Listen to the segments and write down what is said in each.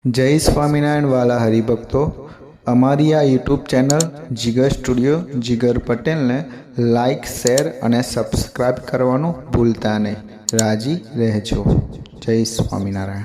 जय स्वामीनारायण वाला हरिभक्तों, अमारी आ यूट्यूब चैनल जिगर स्टूडियो जिगर पटेल ने लाइक शेर और सब्सक्राइब करवानुं भूलता नहीं। राजी रहजो। जय स्वामीनारायण।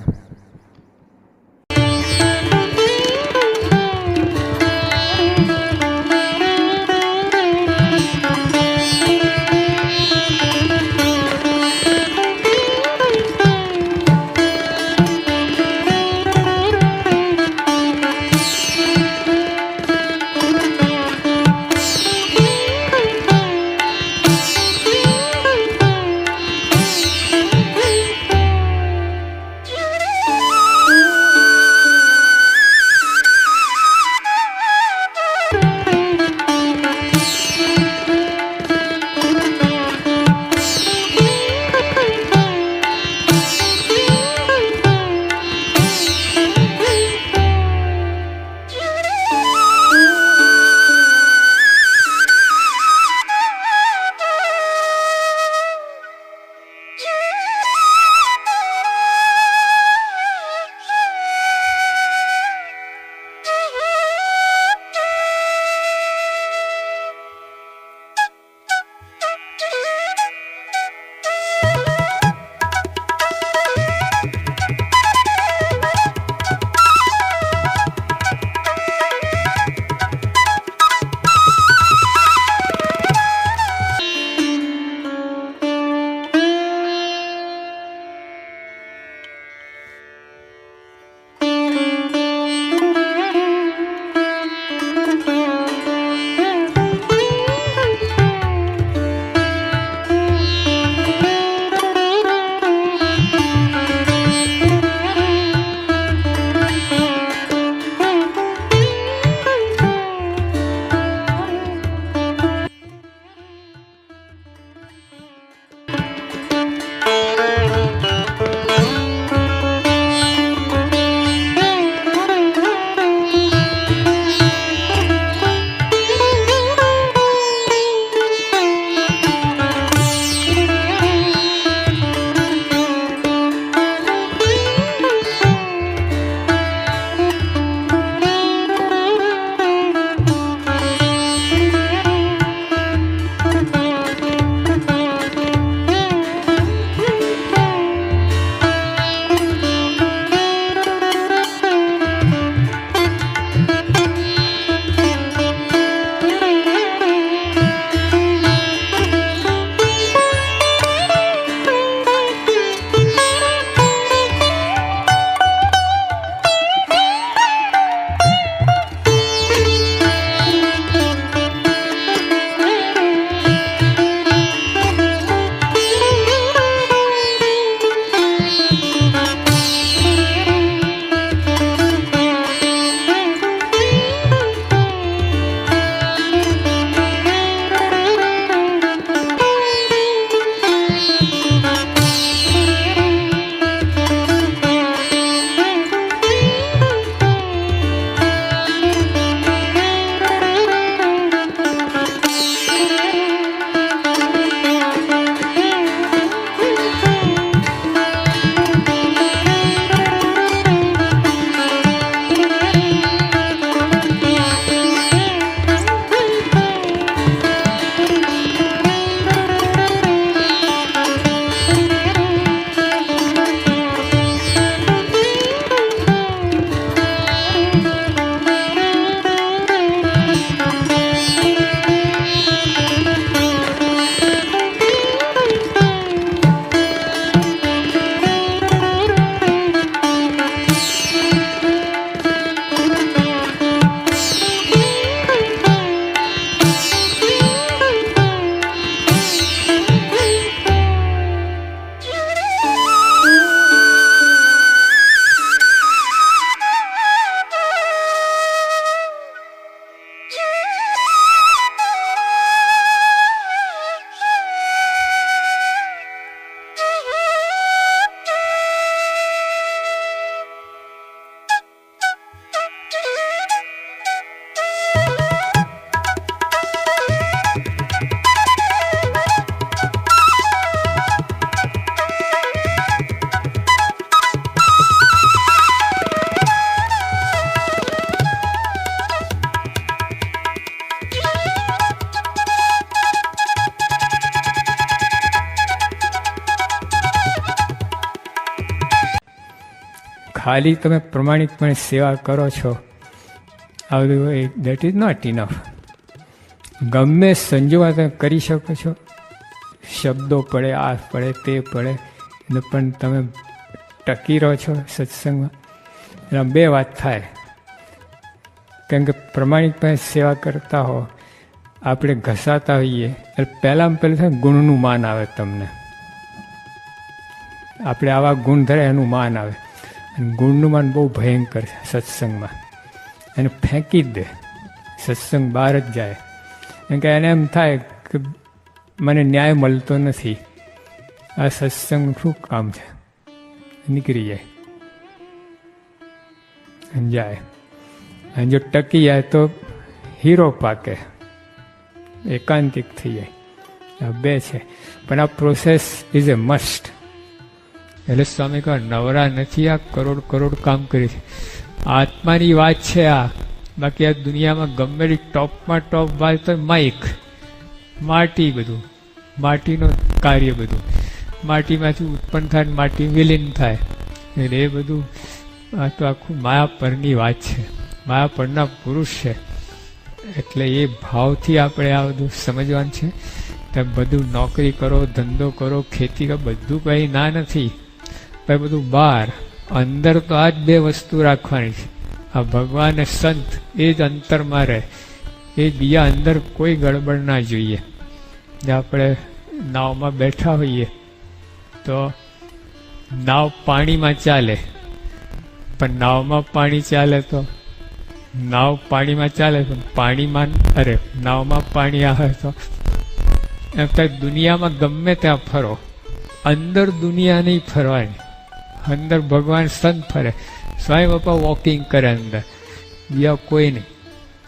ખાલી તમે પ્રમાણિકપણે સેવા કરો છો આ બધું દેટ ઇઝ નોટ ઇનફ. ગમે સંજોગમાં તમે કરી શકો છો, શબ્દો પડે, આ પડે, તે પડે, પણ તમે ટકી રહો છો સત્સંગમાં. એટલે બે વાત થાય, કેમ કે પ્રમાણિકપણે સેવા કરતા હો, આપણે ઘસાતા હોઈએ એટલે પહેલાં થાય ગુણનું માન આવે તમને. આપણે આવા ગુણ ધરે એનું માન આવે, અને ગુણનું માન બહુ ભયંકર છે સત્સંગમાં. એને ફેંકી જ દે, સત્સંગ બહાર જ જાય. કેમ કે એને એમ થાય કે મને ન્યાય મળતો નથી, આ સત્સંગનું શું કામ છે, નીકળી જાય અને જાય. અને જો ટકી જાય તો હીરો પાકે, એકાંતિક થઈ જાય. આ બે છે, પણ આ પ્રોસેસ ઇઝ એ મસ્ટ. એટલે સ્વામી કહે નવરા નથી, આ કરોડ કામ કરી છે. આત્માની વાત છે આ. બાકી આ દુનિયામાં ગમેલી ટોપમાં ટોપ વાત તો માઇક, માટી, બધું માટીનું કાર્ય, બધું માટીમાંથી ઉત્પન્ન થાય, માટી વિલીન થાય. એટલે એ બધું આ તો આખું માયા પરની વાત છે, માયા પરના પુરુષ છે. એટલે એ ભાવથી આપણે આ બધું સમજવાનું છે. તમે બધું નોકરી કરો, ધંધો કરો, ખેતી કરો, બધું કંઈ ના નથી, પણ બધું બહાર. અંદર તો આ જ બે વસ્તુ રાખવાની છે, આ ભગવાન અને સંત, એ જ અંતરમાં રહે. એ બીજા અંદર કોઈ ગડબડ ના જોઈએ. આપણે નાવમાં બેઠા હોઈએ તો નાવ પાણીમાં ચાલે, પણ નાવમાં પાણી ચાલે તો નાવ પાણીમાં ચાલે, પણ પાણીમાં નાવમાં પાણી આવે તો એમ થાય. દુનિયામાં ગમે ત્યાં ફરો, અંદર દુનિયા નહીં ફરવાની, અંદર ભગવાન સંત ફરે. સ્વામી બાપા વોકિંગ કરે અંદર, બીજા કોઈ નહીં.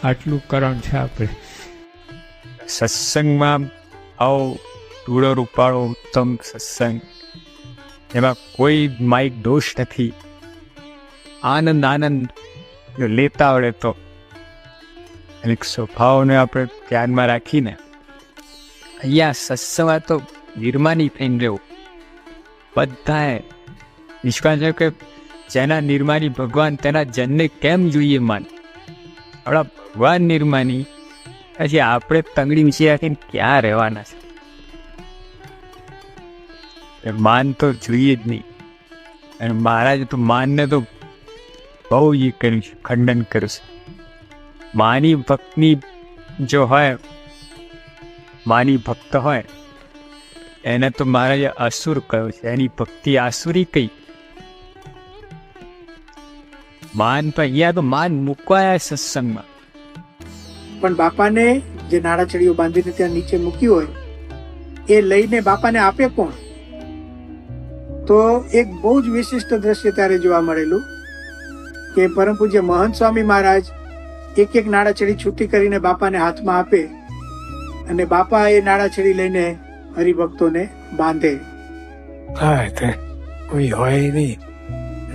આટલું કરણ છે આપણે સત્સંગમાં. આવો ટૂળો રૂપાળો ઉત્તમ સત્સંગ, એમાં કોઈ માઇક દોષ નથી. આનંદ જો લેતા આવડે તો. એક સ્વભાવને આપણે ધ્યાનમાં રાખીને અહીંયા સત્સંગમાં તો નિર્માની થઈને રહેવું. બધાએ નિષ્કાળ છે કે જેના નિર્માની ભગવાન, તેના જનને કેમ જોઈએ માન. આપણા ભગવાન નિર્માની, પછી આપણે તંગડી મીચી રાખીને ક્યાં રહેવાના છે? માન તો જોઈએ જ નહીં. અને મહારાજે તો માનને તો બહુ એ કર્યું છે, ખંડન કર્યું છે. માની ભક્તની જો હોય, માની ભક્ત હોય, એને તો મહારાજે અસુર કહ્યો છે. એની ભક્તિ આસુરી કઈ. માન પણ અહીંયા તો માન મૂકવાયા સત્સંગમાં. પણ બાપાને જે નાળાચડીઓ બાંધીને ત્યાં નીચે મૂકી હોય એ લઈને બાપાને આપે કોણ? તો એક બહુ જ વિશિષ્ટ દ્રશ્ય ત્યારે જોવા મળેલું કે પરમ પૂજ્ય મહંત સ્વામી મહારાજ એક નાળાચડી છૂટી કરીને બાપાને હાથમાં આપે, અને બાપા એ નાળાચડી લઈને હરિભક્તોને બાંધે. હા, તે કોઈ હોય નહીં,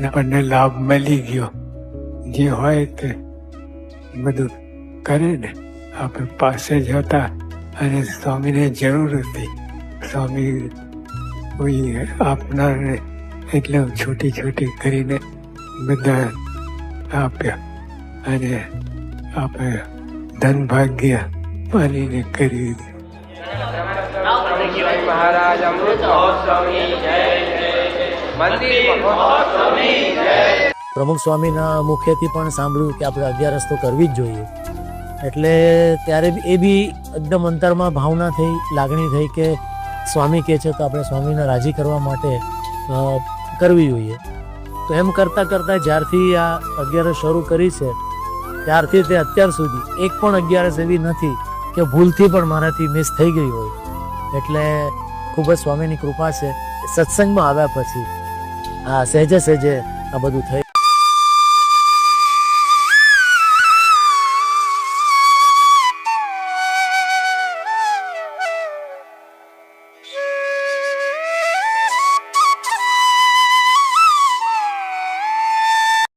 આપણને લાભ મળી ગયો. જે હોય તે બધું કરે ને. આપણે પાસે જ હતા અને સ્વામીને જરૂર હતી. સ્વામી કોઈ આપનારને એટલે છૂટી કરીને બધા આપ્યા, અને આપણે ધન ભાગ્ય માનીને કરી. મહારાજ અમૃત મહોત્સવની જય, મંદિર મહોત્સવની જય. પ્રમુખ સ્વામીના મુખેથી પણ સાંભળ્યું કે આપણે 11 તો કરવી જ જોઈએ. એટલે ત્યારે એ બી એકદમ અંતરમાં ભાવના થઈ, લાગણી થઈ કે સ્વામી કહે છે તો આપણે સ્વામીને રાજી કરવા માટે કરવી જોઈએ. તો એમ કરતાં જ્યારથી આ 11 શરૂ કરી છે ત્યારથી તે અત્યાર સુધી એક પણ 11 એવી નથી કે ભૂલથી પણ મારાથી મિસ થઈ ગઈ હોય. એટલે ખૂબ જ સ્વામીની કૃપા છે. સત્સંગમાં આવ્યા પછી આ સહેજે આ બધું થયું.